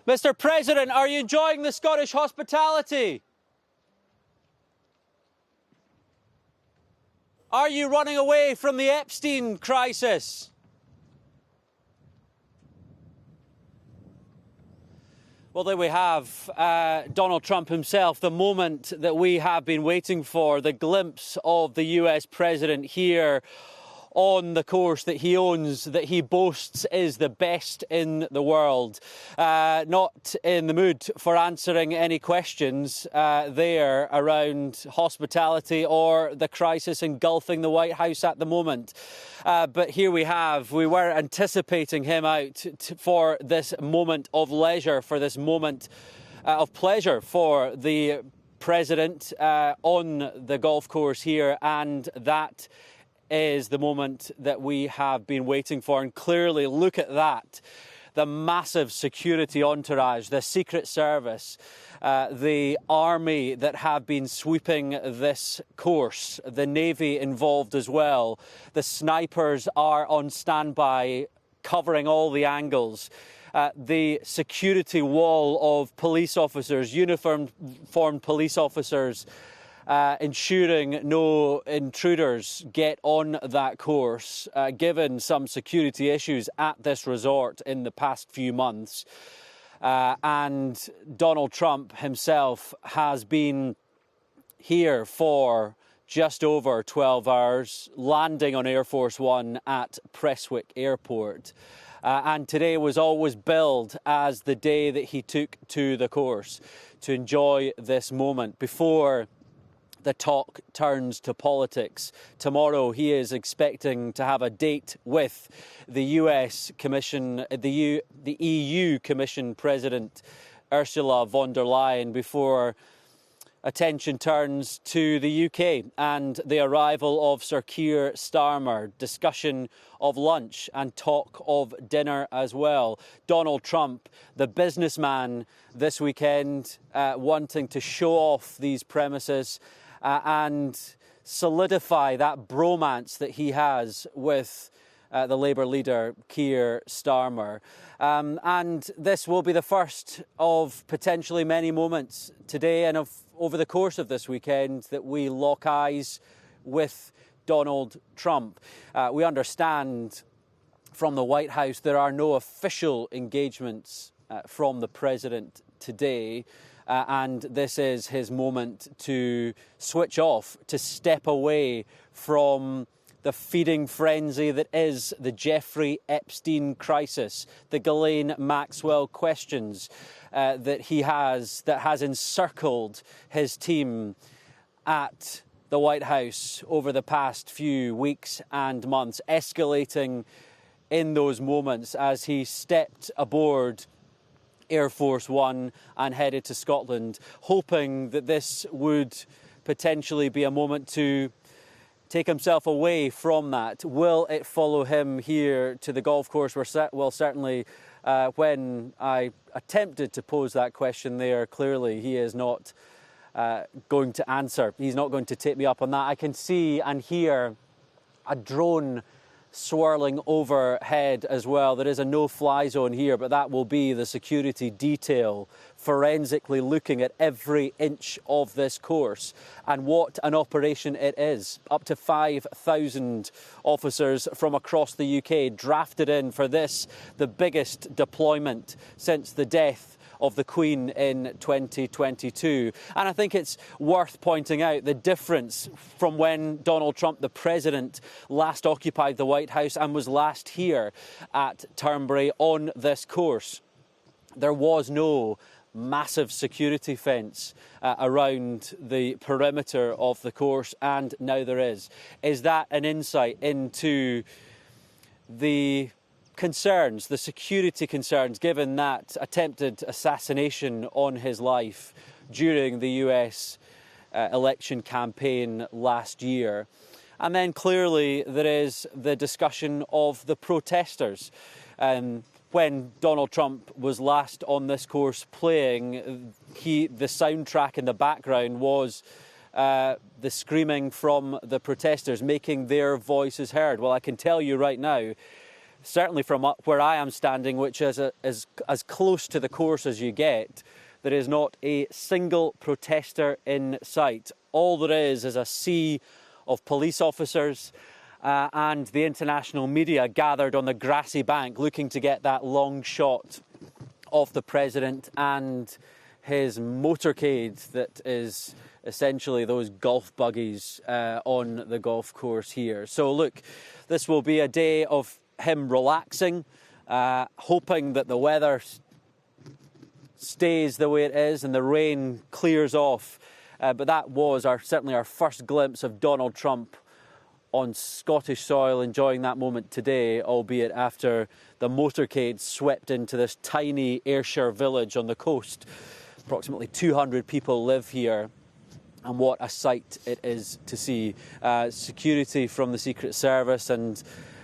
Mr. President, are you enjoying the Scottish hospitality? Are you running away from the Epstein crisis? Well, there we have Donald Trump himself, the moment that we have been waiting for, the glimpse of the US president here on the course that he owns, that he boasts is the best in the world. Not in the mood for answering any questions there around hospitality or the crisis engulfing the White House at the moment. But here we were anticipating him out for this moment of leisure, for this moment of pleasure for the president on the golf course here, and that is the moment that we have been waiting for. And clearly, look at that. The massive security entourage, the Secret Service, the army that have been sweeping this course, the Navy involved as well. The snipers are on standby, covering all the angles. The security wall of police officers, uniformed police officers, ensuring no intruders get on that course, given some security issues at this resort in the past few months. And Donald Trump himself has been here for just over 12 hours, landing on Air Force One at Prestwick Airport. And today was always billed as the day that he took to the course to enjoy this moment before the talk turns to politics. Tomorrow he is expecting to have a date with the US Commission, the EU Commission President Ursula von der Leyen, before attention turns to the UK and the arrival of Sir Keir Starmer, discussion of lunch and talk of dinner as well. Donald Trump, the businessman this weekend, wanting to show off these premises and solidify that bromance that he has with the Labour leader, Keir Starmer. And this will be the first of potentially many moments today and over the course of this weekend that we lock eyes with Donald Trump. We understand from the White House there are no official engagements from the president today. And this is his moment to switch off, to step away from the feeding frenzy that is the Jeffrey Epstein crisis, the Ghislaine Maxwell questions that has encircled his team at the White House over the past few weeks and months, escalating in those moments as he stepped aboard Air Force One and headed to Scotland, hoping that this would potentially be a moment to take himself away from that. Will it follow him here to the golf course? Well, certainly when I attempted to pose that question there, clearly he is not going to answer. He's not going to take me up on that. I can see and hear a drone swirling overhead as well. There is a no-fly zone here, but that will be the security detail forensically looking at every inch of this course. And what an operation it is. Up to 5,000 officers from across the UK drafted in for this, the biggest deployment since the death of the Queen in 2022. And I think it's worth pointing out the difference from when Donald Trump, the president, last occupied the White House and was last here at Turnberry on this course. There was no massive security fence around the perimeter of the course, and now there is. Is that an insight into the concerns, the security concerns, given that attempted assassination on his life during the US election campaign last year? And then clearly there is the discussion of the protesters. When Donald Trump was last on this course playing, the soundtrack in the background was the screaming from the protesters, making their voices heard. Well, I can tell you right now, certainly from where I am standing, which is as close to the course as you get, there is not a single protester in sight. All there is a sea of police officers and the international media gathered on the grassy bank looking to get that long shot of the president and his motorcade that is essentially those golf buggies on the golf course here. So look, this will be a day of him relaxing, hoping that the weather stays the way it is and the rain clears off. But that was certainly our first glimpse of Donald Trump on Scottish soil, enjoying that moment today, albeit after the motorcade swept into this tiny Ayrshire village on the coast. Approximately 200 people live here, and what a sight it is to see. Security from the Secret Service and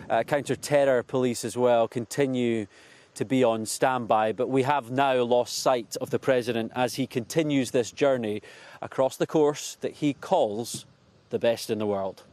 counter-terror police as well continue to be on standby, but we have now lost sight of the president as he continues this journey across the course that he calls the best in the world.